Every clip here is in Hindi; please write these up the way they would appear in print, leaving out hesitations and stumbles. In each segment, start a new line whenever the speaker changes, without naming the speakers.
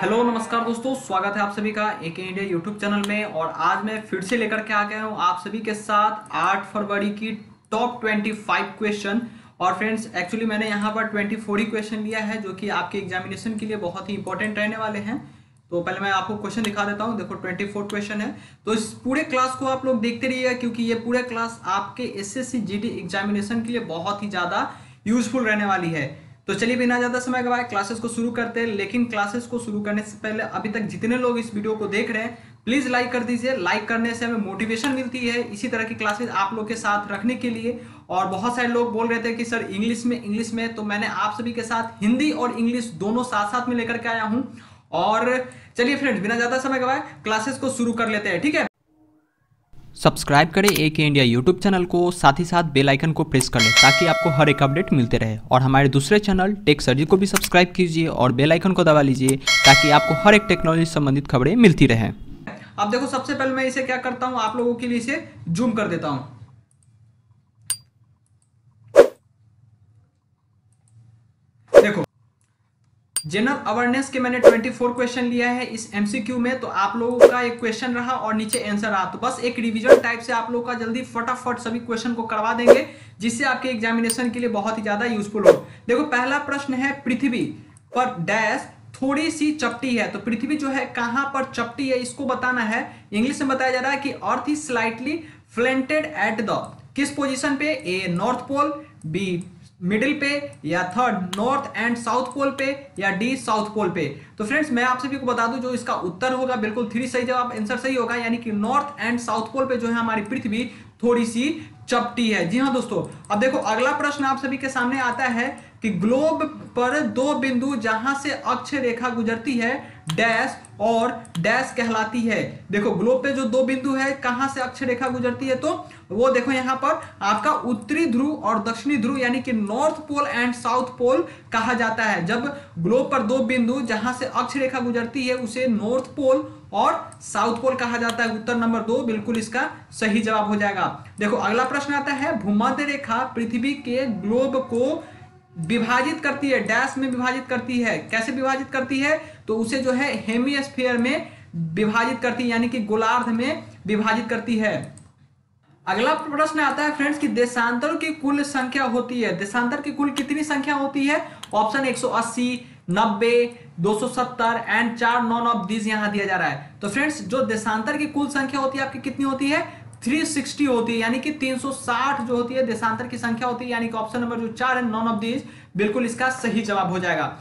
हेलो नमस्कार दोस्तों, स्वागत है आप सभी का एक इंडिया यूट्यूब चैनल में। और आज मैं फिर से लेकर के आ गया हूँ आप सभी के साथ 8 फरवरी की टॉप 25 क्वेश्चन। और फ्रेंड्स, एक्चुअली मैंने यहाँ पर 24 ही क्वेश्चन लिया है जो कि आपके एग्जामिनेशन के लिए बहुत ही इंपॉर्टेंट रहने वाले हैं। तो पहले मैं आपको क्वेश्चन दिखा देता हूँ। देखो 24 क्वेश्चन है, तो इस पूरे क्लास को आप लोग देखते रहिएगा क्योंकि ये पूरे क्लास आपके एसएससी जीडी एग्जामिनेशन के लिए बहुत ही ज़्यादा यूजफुल रहने वाली है। तो चलिए बिना ज़्यादा समय गवाए क्लासेस को शुरू करते हैं। लेकिन क्लासेस को शुरू करने से पहले अभी तक जितने लोग इस वीडियो को देख रहे हैं प्लीज़ लाइक कर दीजिए। लाइक करने से हमें मोटिवेशन मिलती है इसी तरह की क्लासेस आप लोग के साथ रखने के लिए। और बहुत सारे लोग बोल रहे थे कि सर इंग्लिश में, तो मैंने आप सभी के साथ हिंदी और इंग्लिश दोनों साथ साथ में लेकर के आया हूँ। और चलिए फ्रेंड्स, बिना ज़्यादा समय गवाए क्लासेस को शुरू कर लेते हैं, ठीक है।
सब्सक्राइब करें एक इंडिया यूट्यूब चैनल को, साथ ही साथ बेल आइकन को प्रेस कर लें ताकि आपको हर एक अपडेट मिलते रहे। और हमारे दूसरे चैनल टेक सर्जी को भी सब्सक्राइब कीजिए और बेल आइकन को दबा लीजिए ताकि आपको हर एक टेक्नोलॉजी से संबंधित खबरें मिलती रहें।
अब देखो, सबसे पहले मैं इसे क्या करता हूं, आप लोगों के लिए इसे जूम कर देता हूं। देखो, जनरल अवेयरनेस के मैंने 24 क्वेश्चन लिया है इस एमसीक्यू में। तो आप लोगों का एक क्वेश्चन रहा और नीचे आंसर रहा, तो बस एक रिवीजन टाइप से आप लोगों का जल्दी फटाफट सभी क्वेश्चन को करवा देंगे जिससे आपके एग्जामिनेशन के लिए बहुत ही ज्यादा यूजफुल हो। देखो, पहला प्रश्न है, पृथ्वी पर डैश थोड़ी सी चपटी है। तो पृथ्वी जो है कहां पर चपटी है इसको बताना है। इंग्लिश में बताया जा रहा है कि earth is slightly flattened at the, किस पोजीशन पे, A north pole, B middle पे, या third north and south pole पे, या डी साउथ पोल पे। तो फ्रेंड्स, मैं आप सभी को बता दूं जो इसका उत्तर होगा बिल्कुल 3 सही जवाब, आंसर सही होगा, यानी कि नॉर्थ एंड साउथ पोल पे जो है हमारी पृथ्वी थोड़ी सी चपटी है। जी हाँ दोस्तों। अब देखो, अगला प्रश्न आप सभी के सामने आता है कि ग्लोब पर दो बिंदु जहां से अक्ष रेखा गुजरती है डैश और डैश कहलाती है। देखो, ग्लोब पे जो दो बिंदु है कहां से अक्ष रेखा गुजरती है, तो वो देखो यहां पर आपका उत्तरी ध्रुव और दक्षिणी ध्रुव यानी कि north pole and south pole कहा जाता है। जब ग्लोब पर दो बिंदु जहां से अक्ष रेखा गुजरती है उसे नॉर्थ पोल और साउथ पोल कहा जाता है। उत्तर नंबर 2 बिल्कुल इसका सही जवाब हो जाएगा। देखो, अगला प्रश्न आता है, भूमध्य रेखा पृथ्वी के ग्लोब को विभाजित करती है, डैश में विभाजित करती है। कैसे विभाजित करती है, तो उसे जो है हेमिस्फीयर में विभाजित करती है, यानी कि गोलार्ध में विभाजित करती है। अगला प्रश्न आता है फ्रेंड्स कि देशांतरों की कुल संख्या होती है, देशांतर की कुल कितनी संख्या होती है। Option 180, 90, 270 and 4 none of these यहां दिया जा रहा है। तो फ्रेंड्स, जो देशांतर की कुल संख्या होती है आपकी कितनी होती है, 360 होती है, यानी कि 360 जो होती है देशांतर की संख्या होती है, यानी कि ऑप्शन नंबर जो 4 है नॉन ऑफ दीज बिल्कुल इसका सही जवाब हो जाएगा।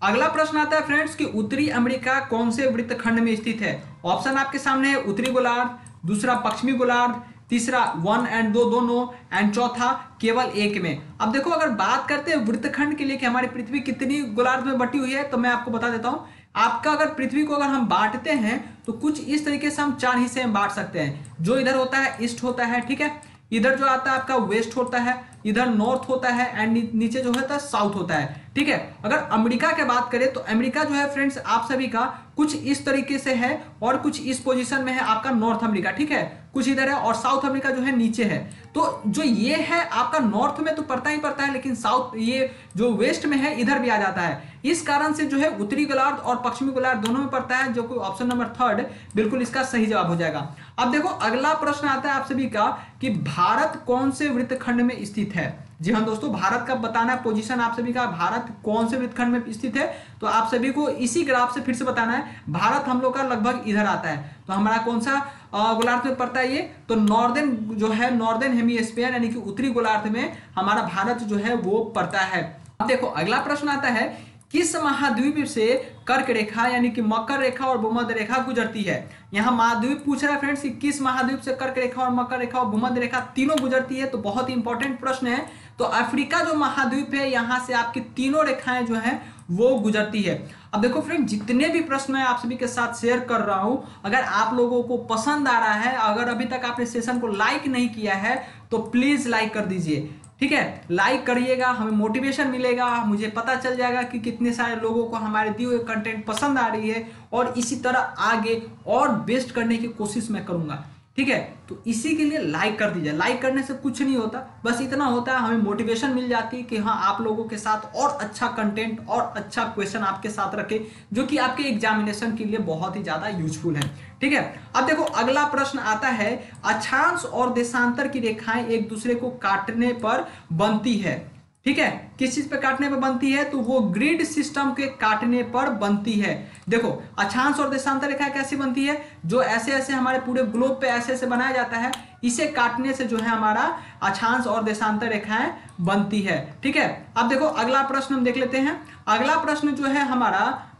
अगला प्रश्न आता है फ्रेंड्स कि उत्तरी अमेरिका कौन से वृत्तखंड में स्थित है। ऑप्शन आपके सामने है, उत्तरी गोलार्ध, दूसरा पश्चिमी गोलार्ध, तीसरा 1 और 2 दोनों, एंड चौथा केवल एक में। अब देखो, अगर बात करते हैं वृत्तखंड के लिए कि हमारी पृथ्वी कितनी गोलार्ध में बटी हुई है, तो मैं आपको बता देता हूं। आपका अगर पृथ्वी को अगर हम बांटते हैं तो कुछ इस तरीके से हम 4 हिस्से में बांट सकते हैं। जो इधर होता है ईस्ट होता है, ठीक है, इधर जो आता है आपका वेस्ट होता है, इधर नॉर्थ होता है, एंड नीचे जो होता है साउथ होता है, ठीक है। अगर अमेरिका की बात करें तो अमेरिका जो है फ्रेंड्स आप सभी का कुछ इस तरीके से है और कुछ इस पोजीशन में है आपका नॉर्थ अमेरिका, ठीक है, कुछ इधर है, और साउथ अमेरिका जो है नीचे है। तो जो ये है आपका नॉर्थ में तो पड़ता ही पड़ता है, लेकिन साउथ ये जो वेस्ट में है इधर भी आ जाता है। इस कारण से जो है उत्तरी गोलार्ध और पश्चिमी गोलार्ध दोनों में पड़ता है, जो कि ऑप्शन नंबर 3 बिल्कुल इसका सही जवाब हो जाएगा। अब देखो, अगला प्रश्न आता है आप सभी का कि भारत कौन से वृत्तखंड में स्थित है। जी हाँ दोस्तों, भारत का बताना है पोजीशन आप सभी का, भारत कौन से वृत्तखंड में स्थित है। तो आप सभी को इसी ग्राफ से फिर से बताना है। भारत हम लोग का लगभग इधर आता है, तो हमारा कौन सा गोलार्ध में पड़ता है ये, तो नॉर्दर्न जो है, नॉर्दर्न हेमिस्फीयर यानी कि उत्तरी गोलार्ध में हमारा भारत जो है वो पड़ता है। अब देखो, अगला प्रश्न आता है, किस महाद्वीप से कर्क रेखा यानी कि मकर रेखा और भूमध्य रेखा गुजरती है। यहां महाद्वीप पूछ रहा है फ्रेंड्स कि किस महाद्वीप से कर्क रेखा और मकर रेखा और भूमध्य रेखा तीनों गुजरती है। तो बहुत ही इंपॉर्टेंट प्रश्न है। तो अफ्रीका जो महाद्वीप है यहां से आपकी तीनों रेखाएं जो है वो गुजरती है। अब देखो फ्रेंड, जितने भी प्रश्न मैं आप सभी के साथ शेयर कर रहा हूं, अगर आप लोगों को पसंद आ रहा है, अगर अभी तक आपने सेशन को लाइक नहीं किया है तो प्लीज लाइक कर दीजिए, ठीक है। लाइक करिएगा, हमें मोटिवेशन मिलेगा, मुझे पता चल जाएगा कि कितने सारे लोगों को हमारे दिए हुए कंटेंट पसंद आ रही है, और इसी तरह आगे और बेस्ट करने की कोशिश मैं करूंगा। ठीक है। तो इसी के लिए लाइक कर दीजिए। लाइक करने से कुछ नहीं होता, बस इतना होता है हमें मोटिवेशन मिल जाती है कि हाँ आप लोगों के साथ और अच्छा कंटेंट और अच्छा क्वेश्चन आपके साथ रखे जो कि आपके एग्जामिनेशन के लिए बहुत ही ज्यादा यूजफुल है। ठीक है। अब देखो अगला प्रश्न आता है, अक्षांश और देशांतर की रेखाएं एक दूसरे को काटने पर बनती है। ठीक है, किस चीज पे काटने पर बनती है, तो वो ग्रिड सिस्टम के काटने पर बनती है। देखो अक्षांश और देशांतर रेखा कैसी बनती है, जो ऐसे ऐसे हमारे पूरे ग्लोब पे ऐसे ऐसे बनाया जाता है, इसे काटने से जो है हमारा अक्षांश और देशांतर रेखाएं बनती है। ठीक है। अब देखो अगला प्रश्न हम देख लेते हैं। अगला प्रश्न जो है हमारा,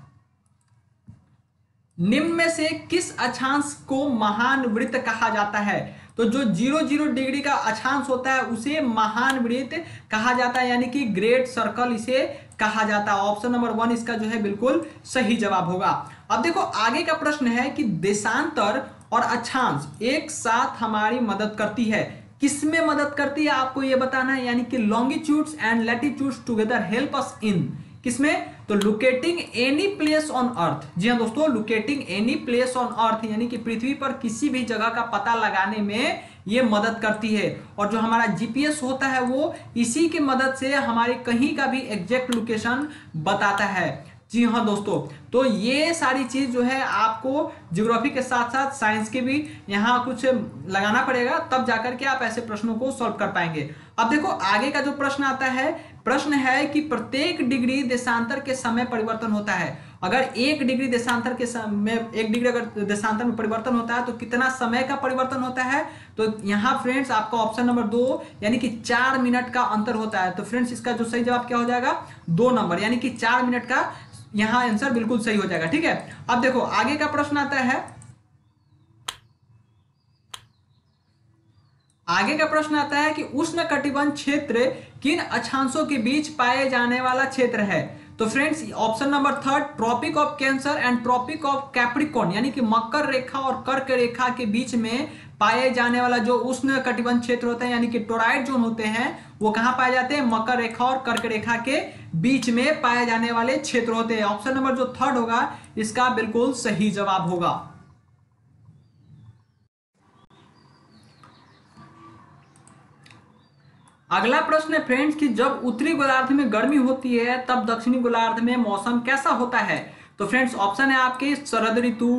निम्न में से किस अक्षांश को महान वृत्त कहा जाता है। तो जो 0 डिग्री का अक्षांश होता है उसे महान वृत्त कहा जाता है, यानी कि ग्रेट सर्कल इसे कहा जाता है। ऑप्शन नंबर 1 इसका जो है बिल्कुल सही जवाब होगा। अब देखो आगे का प्रश्न है कि देशांतर और अक्षांश एक साथ हमारी मदद करती है। किसमें मदद करती है आपको यह बताना है, यानी कि longitudes and latitudes together help us in, किसमें, तो locating any place on earth. जी हाँ दोस्तों, locating any place on earth यानी कि पृथ्वी पर किसी भी जगह का पता लगाने में ये मदद करती है। और जो हमारा जीपीएस होता है वो इसी की मदद से हमारे कहीं का भी एग्जैक्ट लोकेशन बताता है। जी हाँ दोस्तों, तो ये सारी चीज जो है आपको ज्योग्राफी के साथ साथ साइंस के भी यहाँ कुछ लगाना पड़ेगा, तब जाकर के आप ऐसे प्रश्नों को सॉल्व कर पाएंगे। अब देखो आगे का जो प्रश्न आता है, प्रश्न है कि प्रत्येक डिग्री देशांतर के समय परिवर्तन होता है। अगर 1 डिग्री देशांतर के समय, 1 डिग्री अगर देशांतर में परिवर्तन होता है तो कितना समय का परिवर्तन होता है, तो यहाँ फ्रेंड्स आपका ऑप्शन नंबर 2 यानी कि 4 मिनट का अंतर होता है। तो फ्रेंड्स इसका जो सही जवाब क्या हो जाएगा, 2 नंबर, यानी कि 4 मिनट का यहां आंसर बिल्कुल सही हो जाएगा। ठीक है। अब देखो आगे का प्रश्न आता है, आगे का प्रश्न आता है कि उष्णकटिबंध क्षेत्र किन अक्षांशों के बीच पाए जाने वाला क्षेत्र है। तो friends option number 3 tropic of cancer and tropic of capricorn, यानी कि मकर रेखा और कर्क रेखा के बीच में पाए जाने वाला जो उष्ण कटिबंध क्षेत्र होता है, यानी कि टोराइड जोन होते हैं, वो कहां पाए जाते हैं, मकर रेखा और कर्क रेखा के बीच में पाए जाने वाले क्षेत्र होते हैं। ऑप्शन नंबर जो 3 होगा इसका बिल्कुल सही जवाब होगा। अगला प्रश्न है फ्रेंड्स कि जब उत्तरी गोलार्ध में गर्मी होती है तब दक्षिणी गोलार्ध में मौसम कैसा होता है। तो फ्रेंड्स ऑप्शन है आपके शरद ऋतु,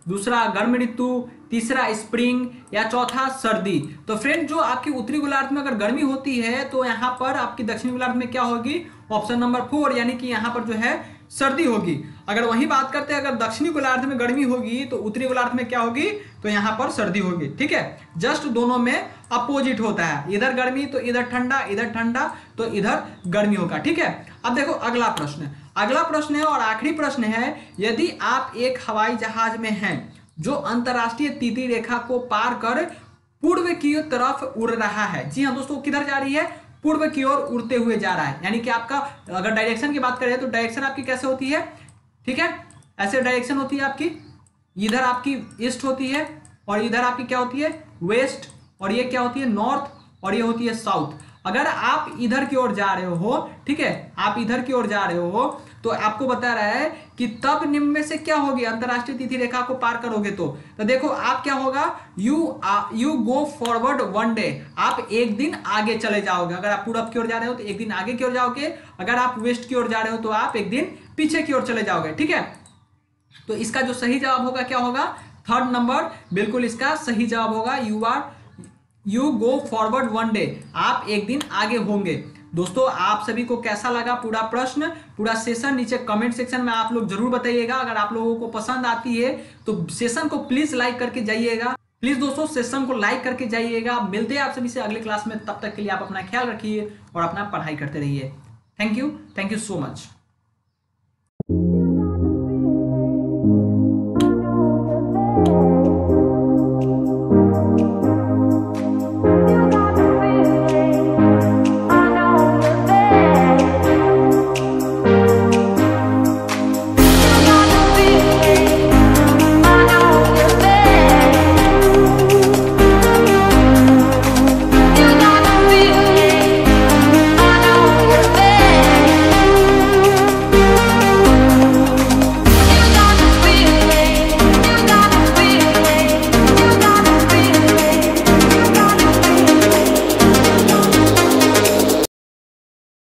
दूसरा गर्म ऋतु, तीसरा स्प्रिंग या चौथा सर्दी। तो फ्रेंड जो आपकी उत्तरी गोलार्ध में अगर गर्मी होती है तो यहाँ पर आपकी दक्षिणी गोलार्ध में क्या होगी, ऑप्शन नंबर 4 यानी कि यहाँ पर जो है सर्दी होगी। अगर वही बात करते हैं अगर दक्षिणी गोलार्ध में गर्मी होगी तो उत्तरी गोलार्ध में क्या होगी, तो यहाँ पर सर्दी होगी। ठीक है, जस्ट दोनों में अपोजिट होता है, इधर गर्मी तो इधर ठंडा तो इधर गर्मी होगा। ठीक है। अब देखो अगला प्रश्न, अगला प्रश्न है और आखिरी प्रश्न है, यदि आप एक हवाई जहाज में हैं जो अंतरराष्ट्रीय तिथि रेखा को पार कर पूर्व की तरफ उड़ रहा है। जी हाँ दोस्तों, किधर जा रही है, पूर्व की ओर उड़ते हुए जा रहा है, यानी कि आपका अगर डायरेक्शन की बात करें तो डायरेक्शन आपकी कैसे होती है, ठीक है, ऐसे डायरेक्शन होती है आपकी, इधर आपकी ईस्ट होती है और इधर आपकी क्या होती है, वेस्ट, और ये क्या होती है, नॉर्थ, और ये होती है साउथ। अगर आप इधर की ओर जा रहे हो, ठीक है, आप इधर की ओर जा रहे हो, तो आपको बता रहा है कि तब निम्न में से क्या होगी, अंतरराष्ट्रीय तिथि रेखा को पार करोगे तो देखो आप क्या होगा, यू गो फॉरवर्ड 1 डे, आप एक दिन आगे चले जाओगे। अगर आप पूरब की ओर जा रहे हो तो एक दिन आगे की ओर जाओगे, अगर आप वेस्ट की ओर जा रहे हो तो आप एक दिन पीछे की ओर चले जाओगे। ठीक है, तो इसका जो सही जवाब होगा क्या होगा, 3rd नंबर बिल्कुल इसका सही जवाब होगा, यू गो फॉरवर्ड 1 डे, आप एक दिन आगे होंगे। दोस्तों आप सभी को कैसा लगा पूरा प्रश्न, पूरा सेशन, नीचे कमेंट सेक्शन में आप लोग जरूर बताइएगा। अगर आप लोगों को पसंद आती है तो सेशन को प्लीज लाइक करके जाइएगा, प्लीज दोस्तों सेशन को लाइक करके जाइएगा। मिलते हैं आप सभी से अगले क्लास में, तब तक के लिए आप अपना ख्याल रखिए और अपना पढ़ाई करते रहिए। Thank you so much.